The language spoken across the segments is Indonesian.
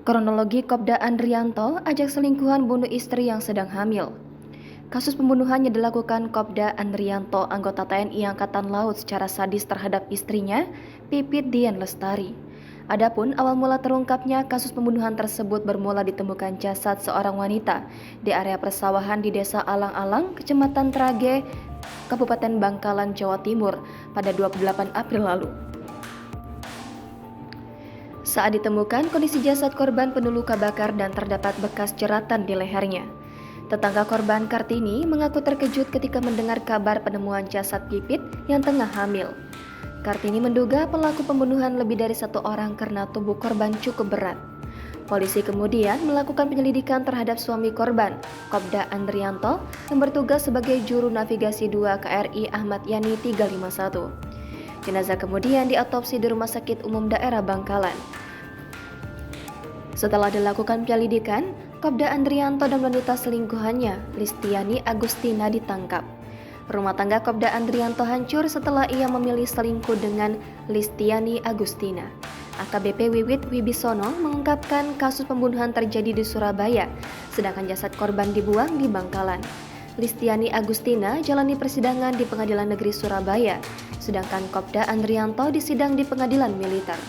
Kronologi Kopda Andrianto ajak selingkuhan bunuh istri yang sedang hamil. Kasus pembunuhan yang dilakukan Kopda Andrianto, anggota TNI Angkatan Laut secara sadis terhadap istrinya, Pipit Dian Lestari. Adapun awal mula terungkapnya kasus pembunuhan tersebut bermula ditemukan jasad seorang wanita di area persawahan di Desa Alang-Alang, Kecamatan Trage, Kabupaten Bangkalan, Jawa Timur pada 28 April lalu. Saat ditemukan, kondisi jasad korban penuh luka bakar dan terdapat bekas jeratan di lehernya. Tetangga korban Kartini mengaku terkejut ketika mendengar kabar penemuan jasad Pipit yang tengah hamil. Kartini menduga pelaku pembunuhan lebih dari satu orang karena tubuh korban cukup berat. Polisi kemudian melakukan penyelidikan terhadap suami korban, Kopda Andrianto, yang bertugas sebagai juru navigasi 2 KRI Ahmad Yani 351. Jenazah kemudian diotopsi di Rumah Sakit Umum Daerah Bangkalan. Setelah dilakukan penyelidikan, Kopda Andrianto dan wanita selingkuhannya, Listiani Agustina, ditangkap. Rumah tangga Kopda Andrianto hancur setelah ia memilih selingkuh dengan Listiani Agustina. AKBP Wiwit Wibisono mengungkapkan kasus pembunuhan terjadi di Surabaya, sedangkan jasad korban dibuang di Bangkalan. Listiani Agustina jalani persidangan di Pengadilan Negeri Surabaya, sedangkan Kopda Andrianto disidang di Pengadilan Militer.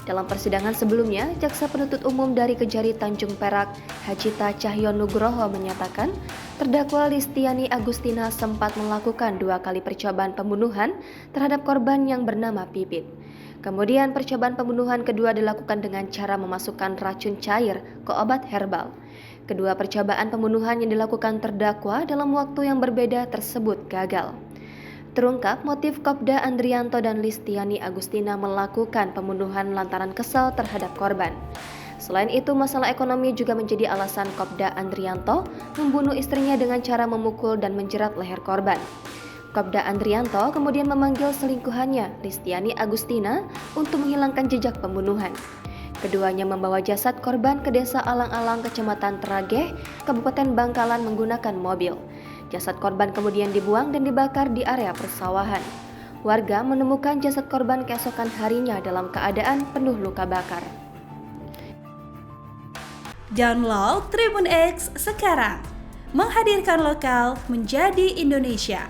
Dalam persidangan sebelumnya, Jaksa Penuntut Umum dari Kejari Tanjung Perak, Hajita Cahyo Nugroho, menyatakan terdakwa Listiani Agustina sempat melakukan 2 kali percobaan pembunuhan terhadap korban yang bernama Pipit. Kemudian percobaan pembunuhan kedua dilakukan dengan cara memasukkan racun cair ke obat herbal. Kedua percobaan pembunuhan yang dilakukan terdakwa dalam waktu yang berbeda tersebut gagal. Terungkap motif Kopda Andrianto dan Listiani Agustina melakukan pembunuhan lantaran kesal terhadap korban. Selain itu, masalah ekonomi juga menjadi alasan Kopda Andrianto membunuh istrinya dengan cara memukul dan menjerat leher korban. Kopda Andrianto kemudian memanggil selingkuhannya, Listiani Agustina, untuk menghilangkan jejak pembunuhan. Keduanya membawa jasad korban ke Desa Alang-Alang, Kecamatan Trageh, Kabupaten Bangkalan menggunakan mobil. Jasad korban kemudian dibuang dan dibakar di area persawahan. Warga menemukan jasad korban keesokan harinya dalam keadaan penuh luka bakar. Download Tribun X sekarang, menghadirkan lokal menjadi Indonesia.